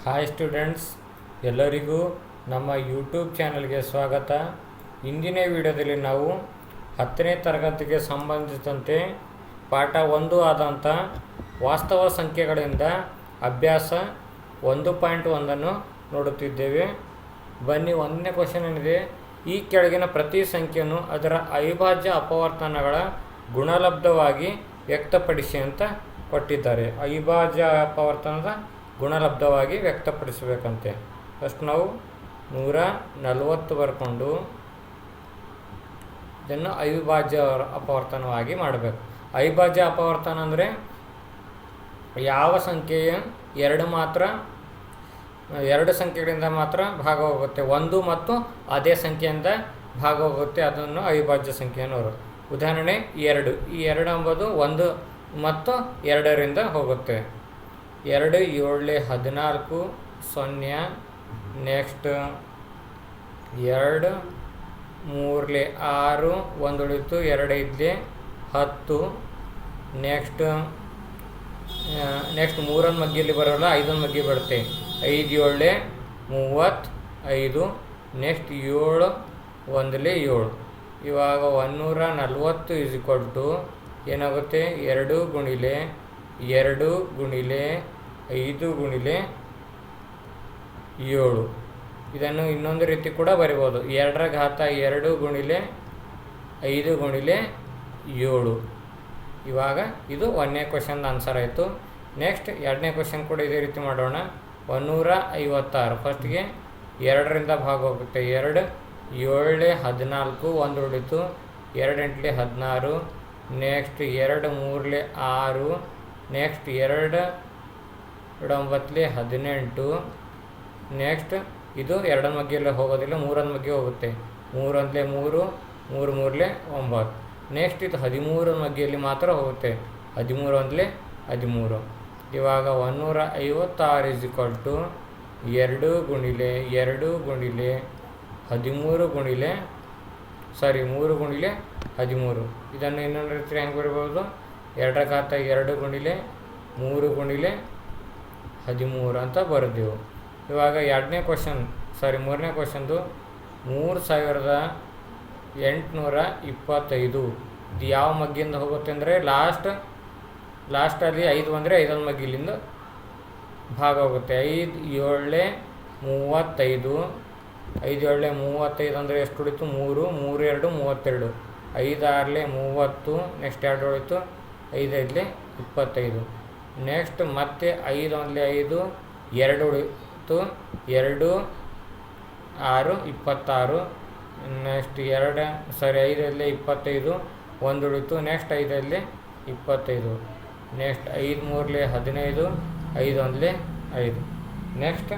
Hi students, ಎಲ್ಲರಿಗೂ ನಮ್ಮ YouTube ಚಾನಲ್ಗೆ ಸ್ವಾಗತ. ಇಂದಿನ ವಿಡಿಯೋದಲ್ಲಿ ನಾವು 10ನೇ ತರಗತಿಗೆ ಸಂಬಂಧಿಸಿದಂತೆ ಪಾಠ 1 ಆದಂಥ ವಾಸ್ತವ ಸಂಖ್ಯೆಗಳಿಂದ ಅಭ್ಯಾಸ 1.1 ನೋಡುತ್ತಿದ್ದೇವೆ. ಬನ್ನಿ, 1ನೇ ಕ್ವಶನ್ ಏನಿದೆ, ಈ ಕೆಳಗಿನ ಪ್ರತಿ ಸಂಖ್ಯೆಯನ್ನು ಅದರ ಅವಿಭಾಜ್ಯ ಅಪವರ್ತನಗಳ ಗುಣಲಬ್ಧವಾಗಿ ವ್ಯಕ್ತಪಡಿಸಿ ಅಂತ ಕೊಟ್ಟಿದ್ದಾರೆ. ಅವಿಭಾಜ್ಯ ಅಪವರ್ತನದ ಗುಣಲಬ್ಧವಾಗಿ ವ್ಯಕ್ತಪಡಿಸಬೇಕಂತೆ. ಫಸ್ಟ್ ನಾವು 140 ಬರ್ಕೊಂಡು ಇದನ್ನು ಅವಿಭಾಜ್ಯ ಅಪವರ್ತನವಾಗಿ ಮಾಡಬೇಕು. ಅವಿಭಾಜ್ಯ ಅಪವರ್ತನ ಅಂದರೆ ಯಾವ ಸಂಖ್ಯೆಯ ಎರಡು ಸಂಖ್ಯೆಗಳಿಂದ ಮಾತ್ರ ಭಾಗ ಹೋಗುತ್ತೆ, ಒಂದು ಮತ್ತು ಅದೇ ಸಂಖ್ಯೆಯಿಂದ ಭಾಗ ಹೋಗುತ್ತೆ, ಅದನ್ನು ಅವಿಭಾಜ್ಯ ಸಂಖ್ಯೆ ಅನ್ನೋರು. ಉದಾಹರಣೆ 2. ಈ 2 ಎಂಬುದು 1 ಮತ್ತು 2ರಿಂದ ಹೋಗುತ್ತೆ. 2 7 14 0. ನೆಕ್ಸ್ಟ್ 2 3 6, 1 ಉಳಿತು, 2 5 10. ನೆಕ್ಸ್ಟ್ 3 ಮಗ್ಗಿಯಲ್ಲಿ ಬರೋಲ್ಲ, 5 ಮಗ್ಗಿ ಬರುತ್ತೆ. 5 7 35. ನೆಕ್ಸ್ಟ್ 7 1 7. ಇವಾಗ 140 ಏನಾಗುತ್ತೆ, 2 ಗುಣಿಲೆ 2 ಗುಣಿಲೆ 5 ಗುಣಿಲೆ 7. ಇದನ್ನು ಇನ್ನೊಂದು ರೀತಿ ಕೂಡ ಬರಿಬೋದು, 2 ರ ಘಾತ 2 ಗುಣಿಲೆ 5 ಗುಣಿಲೆ 7. ಇವಾಗ ಇದು 1ನೇ ಕ್ವಶನ್ ಆನ್ಸರ್ ಆಯಿತು. ನೆಕ್ಸ್ಟ್ 2ನೇ ಕ್ವಶನ್ ಕೂಡ ಇದೇ ರೀತಿ ಮಾಡೋಣ. 156. ಫಸ್ಟ್ಗೆ 2ರಿಂದ ಭಾಗ ಹೋಗುತ್ತೆ. 2 7 14, 1 ಉಳಿತು, 2 8 16. ನೆಕ್ಸ್ಟ್ 2 3 6. ನೆಕ್ಸ್ಟ್ 2 9 18. ನೆಕ್ಸ್ಟ್ ಇದು 2 ಮಗ್ಗಿಯಲ್ಲಿ ಹೋಗೋದಿಲ್ಲ, 3 ಮಗ್ಗಿ ಹೋಗುತ್ತೆ. 3 1 3, 3 3 9. ನೆಕ್ಸ್ಟ್ ಇದು 13 ಮಗ್ಗಿಯಲ್ಲಿ ಮಾತ್ರ ಹೋಗುತ್ತೆ, 13 1 13. ಇವಾಗ 156 2 ಗುಣಿಲೆ 2 ಗುಣಿಲೆ 13 ಗುಣಿಲೆ 3 ಗುಣಿಲೆ 13. ಇದನ್ನು ಇನ್ನೊಂದು ರೀತಿ ಹೆಂಗೆ ಬರಿಬೋದು, 2 ರ ಘಾತ 2 ಗುಣಿಲೆ 3 ಗುಣಿಲೆ 13 ಅಂತ ಬರೆದೆವು. ಇವಾಗ 3ನೇ ಕ್ವಶನ್ದು 3825. ಇದು ಯಾವ ಮಗ್ಗಿಂದ ಹೋಗುತ್ತೆ ಅಂದರೆ ಲಾಸ್ಟಲ್ಲಿ 5 ಬಂದರೆ 5 ಮಗ್ಗಿಲಿಂದ ಭಾಗ ಹೋಗುತ್ತೆ. 5 7 35. 5 7 35 ಅಂದರೆ ಎಷ್ಟು ಉಳಿತು, 3 3 2 32. 5 6 30. ನೆಕ್ಸ್ಟ್ 2 ಉಳಿತು, 5 5 25. ನೆಕ್ಸ್ಟ್ ಮತ್ತೆ 5 1 5, 2 ಉಳಿತು, 2 6 26. ನೆಕ್ಸ್ಟ್ 5 25, 1 ಉಳಿತು. ನೆಕ್ಸ್ಟ್ 5 25. ನೆಕ್ಸ್ಟ್ 5 3 15, 5 1 5. ನೆಕ್ಸ್ಟ್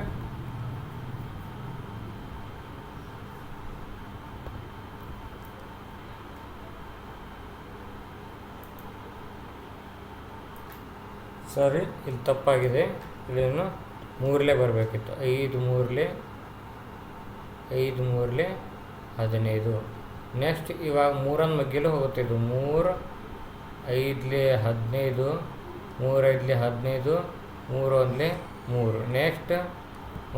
ಇಲ್ಲಿ ತಪ್ಪಾಗಿದೆ, ಇಲ್ಲೇನು 3 ಬರಬೇಕಿತ್ತು. 5 3 15. ನೆಕ್ಸ್ಟ್ ಇವಾಗ 3 ಮಗ್ಗಿಲು ಹೋಗುತ್ತೆ. ಇದು 3 5 15, 3 5 15, 3 1 3. ನೆಕ್ಸ್ಟ್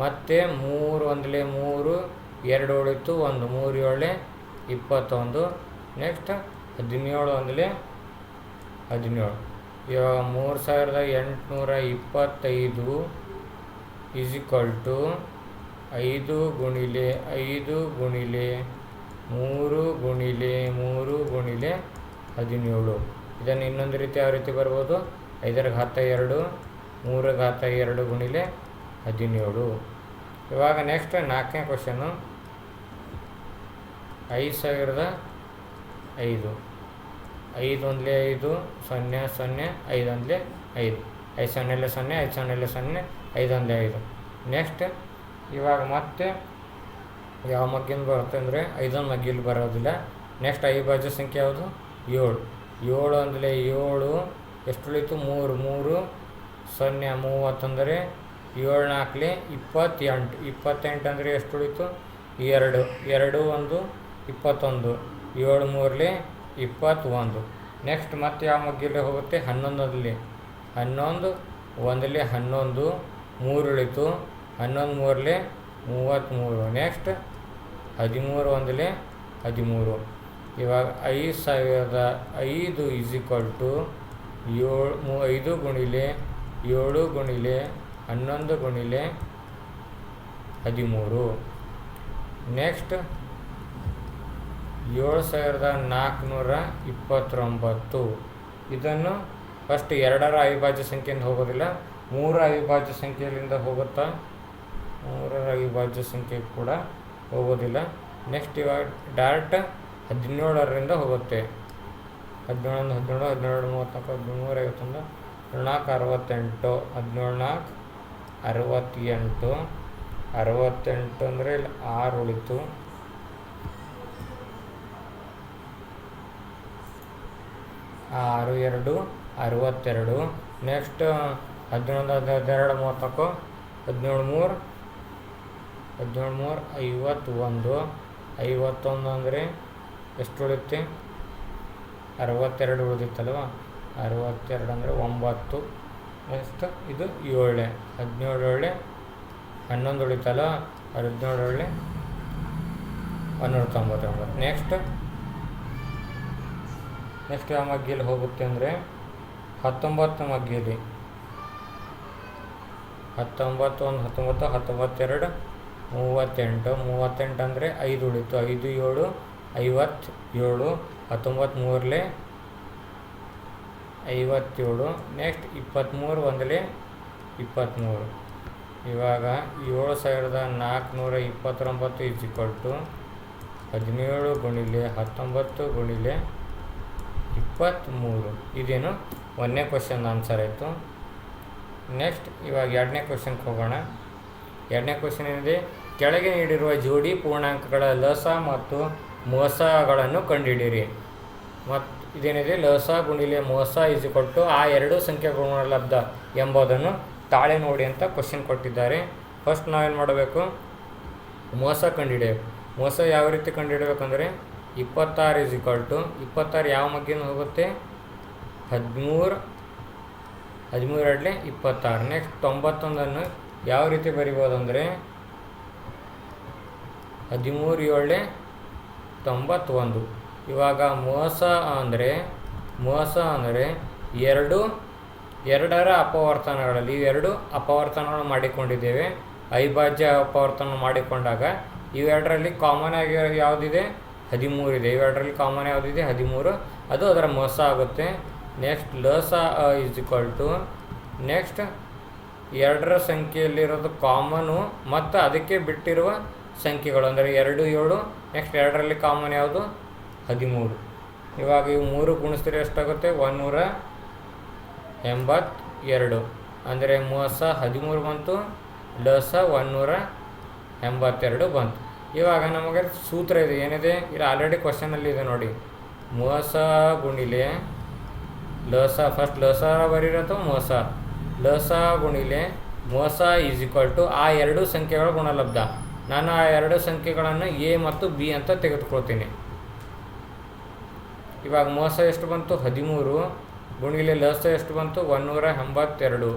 ಮತ್ತೆ 3 1 3, 2 ಉಳಿತು, 1 3 7 21. ನೆಕ್ಸ್ಟ್ 17 1 17. ಇವಾಗ 3825 5 ಗುಣಿಲೆ 5 ಗುಣಿಲೆ 3 ಗುಣಿಲೆ 3 ಗುಣಿಲೆ 17. ಇದನ್ನು ಇನ್ನೊಂದು ರೀತಿ ಯಾವ ರೀತಿ ಬರ್ಬೋದು, 5 ರ ಘಾತ 2, 3 ರ ಘಾತ 2 ಗುಣಿಲೆ 17. ಇವಾಗ ನೆಕ್ಸ್ಟ್ 4ನೇ ಕ್ವಶನು 5005. 5 1 5 0 0, 5 1 5. 5 0 0, 5 0 0, 5 1 5. ನೆಕ್ಸ್ಟ್ ಇವಾಗ ಮತ್ತೆ ಯಾವ ಮಗ್ಗಿಂದ ಬರುತ್ತೆ ಅಂದರೆ 5 ಮಗ್ಗಿಲಿ ಬರೋದಿಲ್ಲ. ನೆಕ್ಸ್ಟ್ ಅವಿಭಾಜ್ಯ ಸಂಖ್ಯೆ ಯಾವುದು, 7. 7 1 7. ಎಷ್ಟು ಉಳಿತು, 3 3 0 30 ಅಂದರೆ 7 4 28. 28 ಅಂದರೆ ಎಷ್ಟು ಉಳಿತು, 2 2 1 21. 7 3 21. ನೆಕ್ಸ್ಟ್ ಮತ್ತೆ ಯಾವ ಮಗ್ಗಿಲಿ ಹೋಗುತ್ತೆ, 11 11 1 11, 3 ಉಳಿತು. 11 ಮೂರಲೆ 33. ನೆಕ್ಸ್ಟ್ 13 ಒಂದಲೆ 13. ಇವಾಗ 5005 ಈಸ್ ಈಕ್ವಲ್ ಟು 5 ಗುಣಿಲೆ 7 ಗುಣಿಲೆ 11 ಗುಣಿಲೆ 13. ನೆಕ್ಸ್ಟ್ 7429. ಇದನ್ನು ಫಸ್ಟ್ 2ರ ಅವಿಭಾಜ್ಯ ಸಂಖ್ಯೆಯಿಂದ ಹೋಗೋದಿಲ್ಲ, 3ರ ಅವಿಭಾಜ್ಯ ಸಂಖ್ಯೆಯಿಂದ ಹೋಗುತ್ತಾ, 3ರ ಅವಿಭಾಜ್ಯ ಸಂಖ್ಯೆ ಕೂಡ ಹೋಗೋದಿಲ್ಲ. ನೆಕ್ಸ್ಟ್ ಇವಾಗ ಡೈರೆಕ್ಟ್ 17ರಿಂದ ಹೋಗುತ್ತೆ. 17 17 17 34 13 51 14 68 68 ಅಂದರೆ ಇಲ್ಲಿ 6 ಉಳಿತು. 6 2 62. ನೆಕ್ಸ್ಟ್ 11 12 34 17 3 51. 51 ಅಂದರೆ ಎಷ್ಟು ಉಳಿಯುತ್ತೆ? 62 ಉಳಿದಿತ್ತಲ್ವ, 62 ಅಂದರೆ 9. ನೆಕ್ಸ್ಟ್ ಇದು 7. 17 11 ಉಳಿತಲ್ಲ, 17 199. ನೆಕ್ಸ್ಟ್ ಯಾವ ಮಗ್ಗಿಯಲ್ಲಿ ಹೋಗುತ್ತೆ ಅಂದರೆ 19 ಮಗ್ಗಿಯಲ್ಲಿ 19 1 19 19 2 38. 38 ಅಂದರೆ 5 ಉಳಿತು. 5 7 57. 19 ಮೂರಲೆ 57. ನೆಕ್ಸ್ಟ್ 23 ಒಂದಲೆ 23. ಇವಾಗ 7429 ಈಸ್ ಈಕ್ವಲ್ ಟು 17 ಗುಣಿಲೆ 19 ಗುಣಿಲೆ 23. ಇದೇನು 1ನೇ ಕ್ವಶನ್ ಆನ್ಸರ್ ಆಯಿತು. ನೆಕ್ಸ್ಟ್ ಇವಾಗ 2ನೇ ಕ್ವಶನ್ಗೆ ಹೋಗೋಣ. 2ನೇ ಕ್ವಶನ್ ಏನಿದೆ, ಕೆಳಗೆ ನೀಡಿರುವ ಜೋಡಿ ಪೂರ್ಣಾಂಕಗಳ ಲಸ ಮತ್ತು ಮೋಸಗಳನ್ನು ಕಂಡುಹಿಡಿಯಿರಿ. ಮತ್ತು ಇದೇನಿದೆ, ಲಸ ಗುಣಿಲೆ ಮೋಸ ಈಸ್ ಈಕ್ವಲ್ ಟು ಆ ಎರಡು ಸಂಖ್ಯೆಗಳ ಲಬ್ಧ ಎಂಬುದನ್ನು ತಾಳೆ ನೋಡಿ ಅಂತ ಕ್ವಶನ್ ಕೊಟ್ಟಿದ್ದಾರೆ. ಫಸ್ಟ್ ನಾವೇನು ಮಾಡಬೇಕು, ಮೋಸ ಕಂಡುಹಿಡಿಯಬೇಕು. ಮೋಸ ಯಾವ ರೀತಿ ಕಂಡುಹಿಡಬೇಕಂದ್ರೆ 26 ಈಸ್ ಈಕ್ವಲ್ ಟು 26 ಯಾವ ಮಗ್ಗಿನ ಹೋಗುತ್ತೆ? 13 13 2 26. ನೆಕ್ಸ್ಟ್ 91 ಯಾವ ರೀತಿ ಬರಿಬೋದು ಅಂದರೆ 13 7 91. ಇವಾಗ ಮೋಸ ಅಂದರೆ 2ರ ಅಪವರ್ತನಗಳಲ್ಲಿ ಇವೆರಡು ಅಪವರ್ತನಗಳು ಮಾಡಿಕೊಂಡಿದ್ದೇವೆ. ಅವಿಭಾಜ್ಯ ಅಪವರ್ತನ ಮಾಡಿಕೊಂಡಾಗ ಇವೆರಡರಲ್ಲಿ ಕಾಮನ್ ಆಗಿ ಯಾವುದಿದೆ? 13 ಇದೆ. ಇವೆರಡರಲ್ಲಿ ಕಾಮನ್ ಯಾವುದಿದೆ? 13. ಅದು ಅದರ ಮೋಸ ಆಗುತ್ತೆ. ನೆಕ್ಸ್ಟ್ ಲಸ ಈಸ್ ಈಕ್ವಲ್ ಟು ನೆಕ್ಸ್ಟ್ 2ರ ಸಂಖ್ಯೆಯಲ್ಲಿರೋದು ಕಾಮನು ಮತ್ತು ಅದಕ್ಕೆ ಬಿಟ್ಟಿರುವ ಸಂಖ್ಯೆಗಳು ಅಂದರೆ 2 7. ನೆಕ್ಸ್ಟ್ 2ರಲ್ಲಿ ಕಾಮನ್ ಯಾವುದು? 13. ಇವಾಗ ಇವು 3 ಗುಣಿಸಿದ್ರೆ ಎಷ್ಟಾಗುತ್ತೆ? 182. ಅಂದರೆ ಮೋಸ 13 ಬಂತು, ಲಸ 182 ಬಂತು. ಇವಾಗ ನಮಗೆ ಸೂತ್ರ ಇದೆ, ಏನಿದೆ? ಇದು ಆಲ್ರೆಡಿ ಕ್ವಶನಲ್ಲಿ ಇದೆ ನೋಡಿ. ಮೋಸ ಗುಣಿಲೆ ಲಸ, ಫಸ್ಟ್ ಲಸ ಬರೀರತ್ತೋ ಮೋಸ, ಲಸ ಗುಣಿಲೆ ಮೋಸ ಈಸ್ ಈಕ್ವಲ್ ಟು ಆ ಎರಡು ಸಂಖ್ಯೆಗಳ ಗುಣಲಬ್ಧ. ನಾನು ಆ ಎರಡು ಸಂಖ್ಯೆಗಳನ್ನು ಎ ಮತ್ತು ಬಿ ಅಂತ ತೆಗೆದುಕೊಳ್ತೀನಿ. ಇವಾಗ ಮೋಸ ಎಷ್ಟು ಬಂತು? 13 ಗುಣಿಲೆ ಲಸ ಎಷ್ಟು ಬಂತು? 182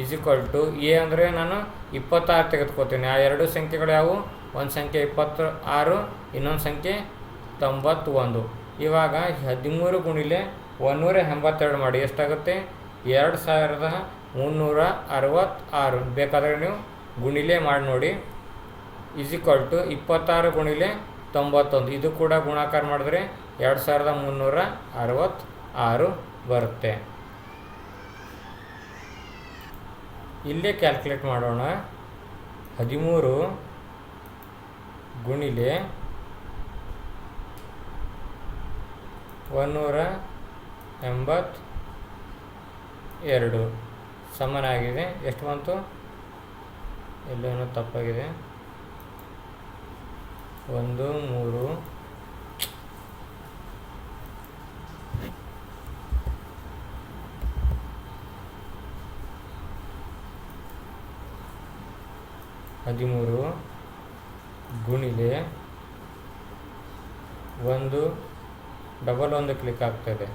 ಈಸ್ ಈಕ್ವಲ್ ಟು ಎ ಅಂದರೆ ನಾನು 26 ತೆಗೆದುಕೊಳ್ತೀನಿ. ಆ ಎರಡು ಸಂಖ್ಯೆಗಳು ಯಾವುವು? ಒಂದು ಸಂಖ್ಯೆ 26, ಇನ್ನೊಂದು ಸಂಖ್ಯೆ 91. ಇವಾಗ 13 ಗುಣಿಲೆ 182 ಮಾಡಿ ಎಷ್ಟಾಗುತ್ತೆ? 2366. ಬೇಕಾದರೆ ನೀವು ಗುಣಿಲೆ ಮಾಡಿ ನೋಡಿ. ಈಸ್ ಈಕ್ವಲ್ ಟು 26 ಗುಣಿಲೆ 91. ಇದು ಕೂಡ ಗುಣಾಕಾರ ಮಾಡಿದ್ರೆ 2366 ಬರುತ್ತೆ. ಇಲ್ಲೇ ಕ್ಯಾಲ್ಕುಲೇಟ್ ಮಾಡೋಣ. 13 ಗುಣಿಲೆ 182 ಸಮನಾಗಿದೆ. ಎಷ್ಟು ಬಂತು? ಎಲ್ಲೇನೋ ತಪ್ಪಾಗಿದೆ. 1 3 13 ಗುಣಿಲೆ 1 ಡಬಲ್ 1 ಕ್ಲಿಕ್ ಆಗ್ತಾಯಿದೆ,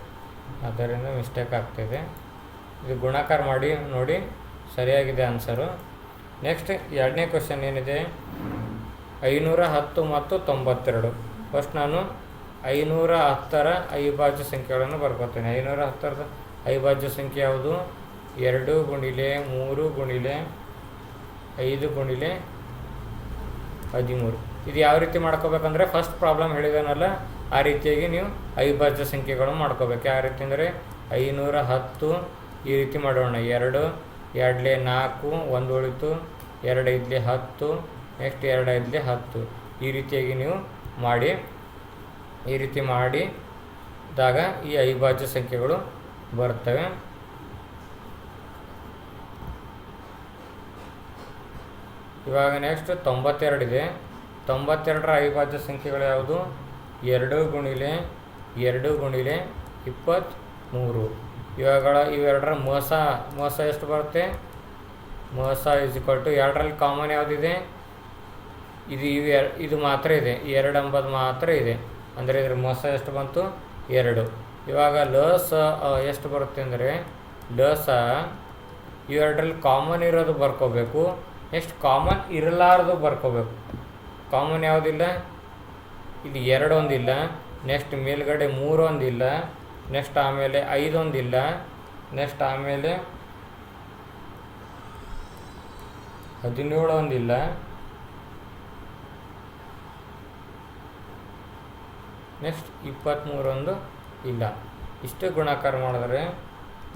ಅದರಿಂದ ಮಿಸ್ಟೇಕ್ ಆಗ್ತಾಯಿದೆ. ಇದು ಗುಣಾಕಾರ ಮಾಡಿ ನೋಡಿ, ಸರಿಯಾಗಿದೆ ಆನ್ಸರು. ನೆಕ್ಸ್ಟ್ ಎರಡನೇ ಕ್ವಶನ್ ಏನಿದೆ, 510 ಮತ್ತು 92. ಫಸ್ಟ್ ನಾನು 510ರ ಅವಿಭಾಜ್ಯ ಸಂಖ್ಯೆಗಳನ್ನು ಬರ್ಕೋತೇನೆ. 510ರ ಅವಿಭಾಜ್ಯ ಸಂಖ್ಯೆ ಯಾವುದು? 2 ಗುಣಿಲೆ 3 ಗುಣಿಲೆ 5 ಗುಣಿಲೆ 13. ಇದು ಯಾವ ರೀತಿ ಮಾಡ್ಕೋಬೇಕಂದ್ರೆ ಫಸ್ಟ್ ಪ್ರಾಬ್ಲಮ್ ಹೇಳಿದಾನಲ್ಲ ಆ ರೀತಿಯಾಗಿ ನೀವು ಅವಿಭಾಜ್ಯ ಸಂಖ್ಯೆಗಳನ್ನು ಮಾಡ್ಕೋಬೇಕು. ಯಾವ ರೀತಿ ಅಂದರೆ 510 ಈ ರೀತಿ ಮಾಡೋಣ. 2 2 4 1 ಉಳಿತು, 2 5 10, ನೆಕ್ಸ್ಟ್ 2 5 10. ಈ ರೀತಿಯಾಗಿ ನೀವು ಮಾಡಿ, ಈ ರೀತಿ ಮಾಡಿದಾಗ ಈ ಅವಿಭಾಜ್ಯ ಸಂಖ್ಯೆಗಳು ಬರ್ತವೆ. ಇವಾಗ ನೆಕ್ಸ್ಟ್ 92 ಇದೆ. 92ರ ಅವಿಭಾಜ್ಯ ಸಂಖ್ಯೆಗಳು ಯಾವುದು? 2 ಗುಣಿಲೆ 2 ಗುಣಿಲೆ 23. ಇವೆರಡರ ಮೋಸ ಎಷ್ಟು ಬರುತ್ತೆ? ಮೋಸ = 2ರಲ್ಲಿ ಕಾಮನ್ ಯಾವುದಿದೆ? ಇದು ಮಾತ್ರ ಇದೆ, 2 ಎಂಬುದು ಮಾತ್ರ ಇದೆ. ಅಂದರೆ ಇದ್ರ ಮೋಸ ಎಷ್ಟು ಬಂತು? 2. ಇವಾಗ ಲಸ ಎಷ್ಟು ಬರುತ್ತೆ ಅಂದರೆ ಲಸ ಇವೆರಡರಲ್ಲಿ ಕಾಮನ್ ಇರೋದು ಬರ್ಕೋಬೇಕು. ನೆಕ್ಸ್ಟ್ ಕಾಮನ್ ಇರಲಾರದು ಬರ್ಕೋಬೇಕು. ಕಾಮನ್ ಯಾವುದಿಲ್ಲ? ಇಲ್ಲಿ 2 ಒಂದಿಲ್ಲ, ನೆಕ್ಸ್ಟ್ ಮೇಲ್ಗಡೆ 3 ಒಂದಿಲ್ಲ, ನೆಕ್ಸ್ಟ್ ಆಮೇಲೆ 5 ಒಂದಿಲ್ಲ, ನೆಕ್ಸ್ಟ್ ಆಮೇಲೆ 17 ಒಂದಿಲ್ಲ, ನೆಕ್ಸ್ಟ್ 23 ಒಂದು ಇಲ್ಲ. ಇಷ್ಟು ಗುಣಾಕಾರ ಮಾಡಿದ್ರೆ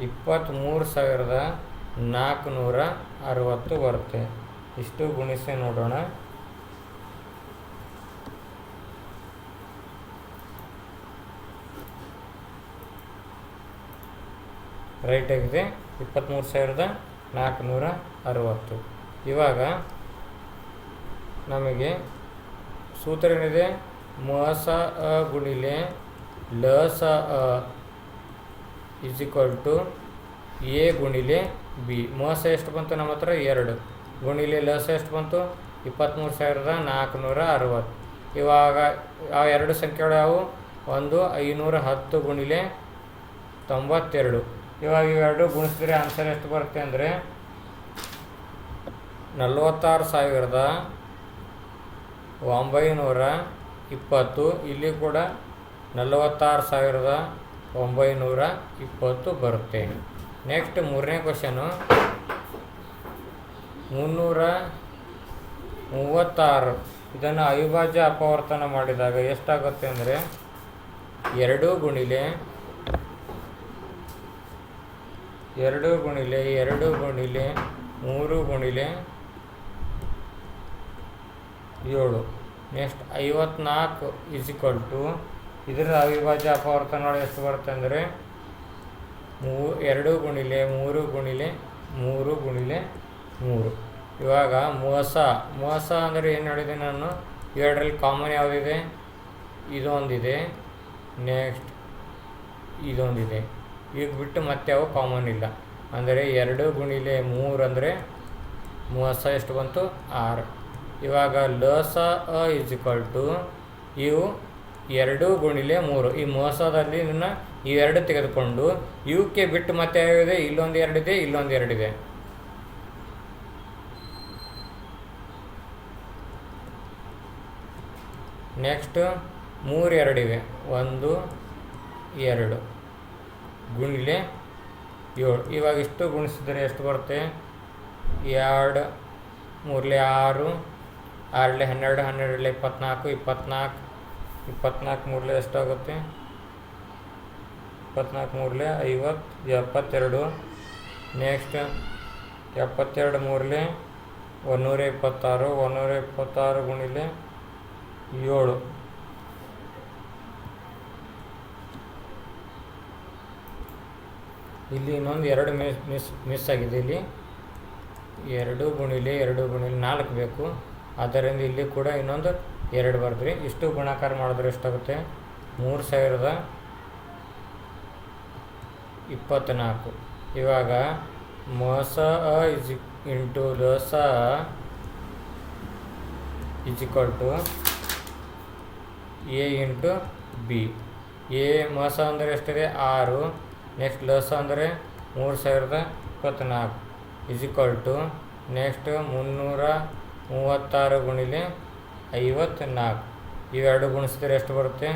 23,460 ಬರುತ್ತೆ. ಇಷ್ಟು ಗುಣಿಸಿ ನೋಡೋಣ. ರೈಟ್ ಆಗಿದೆ 23,460. ಇವಾಗ ನಮಗೆ ಸೂತ್ರ ಏನಿದೆ? ಮಸ ಗುಣಿಲೆ ಲಸ = ಎ ಗುಣಿಲೆ ಬಿ. ಮಸ ಎಷ್ಟು ಬಂತು ನಮ್ಮ ಹತ್ರ? 2 ಗುಣಿಲೆ ಲಸ ಎಷ್ಟು ಬಂತು? 23,460. ಇವಾಗ ಆ ಎರಡು ಸಂಖ್ಯೆಗಳು ಯಾವುವು? ಒಂದು 510 ಗುಣಿಲೆ 92. ಇವಾಗ ಇವೆರಡು ಗುಣಿಸಿದ್ರೆ ಆನ್ಸರ್ ಎಷ್ಟು ಬರುತ್ತೆ ಅಂದರೆ 46,920. ಇಲ್ಲಿ ಕೂಡ 46,920 ಬರುತ್ತೆ. ನೆಕ್ಸ್ಟ್ ಮೂರನೇ ಕ್ವಶನು 336. ಇದನ್ನು ಅವಿಭಾಜ್ಯ ಅಪವರ್ತನ ಮಾಡಿದಾಗ ಎಷ್ಟಾಗುತ್ತೆ ಅಂದರೆ 2 ಗುಣಿಲೆ 2 ಗುಣಿಲೆ 2 ಗುಣಿಲೆ 3 ಗುಣಿಲೆ 7. ನೆಕ್ಸ್ಟ್ 54 ಇದರ ಅವಿಭಾಜ್ಯ ಅಪವರ್ತನ ಮಾಡಿ ಎಷ್ಟು ಬರುತ್ತೆ ಅಂದರೆ 2 ಗುಣಿಲೆ 3 ಗುಣಿಲೆ 3 ಗುಣಿಲೆ 3. ಇವಾಗ ಮೋಸ ಅಂದರೆ ಏನು ಹೇಳಿದೆ ನಾನು? ಇವೆರಡರಲ್ಲಿ ಕಾಮನ್ ಯಾವುದಿದೆ? ಇದೊಂದಿದೆ, ನೆಕ್ಸ್ಟ್ ಇದೊಂದಿದೆ. ಈಗ ಬಿಟ್ಟು ಮತ್ತೆ ಯಾವ ಕಾಮನ್ ಇಲ್ಲ. ಅಂದರೆ 2 ಗುಣಿಲೆ 3 ಅಂದರೆ ಮೋಸ ಎಷ್ಟು ಬಂತು? 6. ಇವಾಗ ಲಸ = ಇವು 2 ಗುಣಿಲೆ 3. ಈ ಮೋಸದಲ್ಲಿ ಇವೆರಡು ತೆಗೆದುಕೊಂಡು ಇವಕ್ಕೆ ಬಿಟ್ಟು ಮತ್ತೆ ಯಾವಿದೆ? ಇಲ್ಲೊಂದು 2 ಇದೆ, ಇಲ್ಲೊಂದು 2 ಇದೆ. ನೆಕ್ಸ್ಟ್ 3 2 ಇವೆ. 1 2 ಗುಣಿಲೆ 7. ಇವಾಗ ಇಷ್ಟು ಗುಣಿಸಿದರೆ ಎಷ್ಟು ಬರುತ್ತೆ? 2 3 6 6 12 12 24 24 24 3 ಎಷ್ಟಾಗುತ್ತೆ? 24 3 50 72. ನೆಕ್ಸ್ಟ್ 72 3 126 126 ಗುಣಿಲೆ 7. ಇಲ್ಲಿ ಇನ್ನೊಂದು 2 ಮಿಸ್ ಆಗಿದೆ. ಇಲ್ಲಿ 2 ಗುಣಿಲೆ 2 ಗುಣಿಲೆ 4 ಬೇಕು. ಆದ್ದರಿಂದ ಇಲ್ಲಿ ಕೂಡ ಇನ್ನೊಂದು 2 ಬರ್ದ್ರಿ. ಇಷ್ಟು ಗುಣಾಕಾರ ಮಾಡಿದ್ರೆ ಎಷ್ಟಾಗುತ್ತೆ? 3024. ಇವಾಗ ಮಸ ಇಂಟು ಲಸ = ಎ ಇಂಟು ಬಿ. ಎ ಮಸ ಅಂದರೆ ಎಷ್ಟಿದೆ? 6. ನೆಕ್ಸ್ಟ್ ಲಸ ಅಂದರೆ 3024 = ನೆಕ್ಸ್ಟ್ 336 ಗುಣಿಲೆ 54, ಇವೆರಡು ಗುಣಿಸಿದ್ರೆ ಎಷ್ಟು ಬರುತ್ತೆ?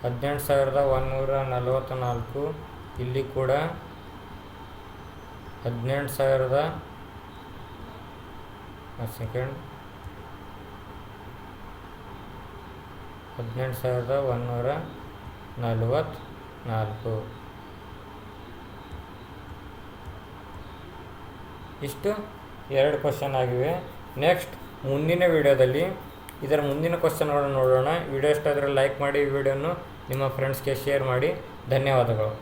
18,144. ಇಲ್ಲಿ ಕೂಡ 18,000 ಸೆಕೆಂಡ್ 18,144. ಇಷ್ಟು 2 ಕ್ವಶನ್ ಆಗಿವೆ. ನೆಕ್ಸ್ಟ್ ಮುಂದಿನ ವಿಡಿಯೋದಲ್ಲಿ ಇದರ ಮುಂದಿನ ಕ್ವಶನ್ಗಳನ್ನು ನೋಡೋಣ. ವಿಡಿಯೋ ಇಷ್ಟ ಆದರೆ ಲೈಕ್ ಮಾಡಿ, ವಿಡಿಯೋನು ನಿಮ್ಮ ಫ್ರೆಂಡ್ಸ್ಗೆ ಶೇರ್ ಮಾಡಿ. ಧನ್ಯವಾದಗಳು.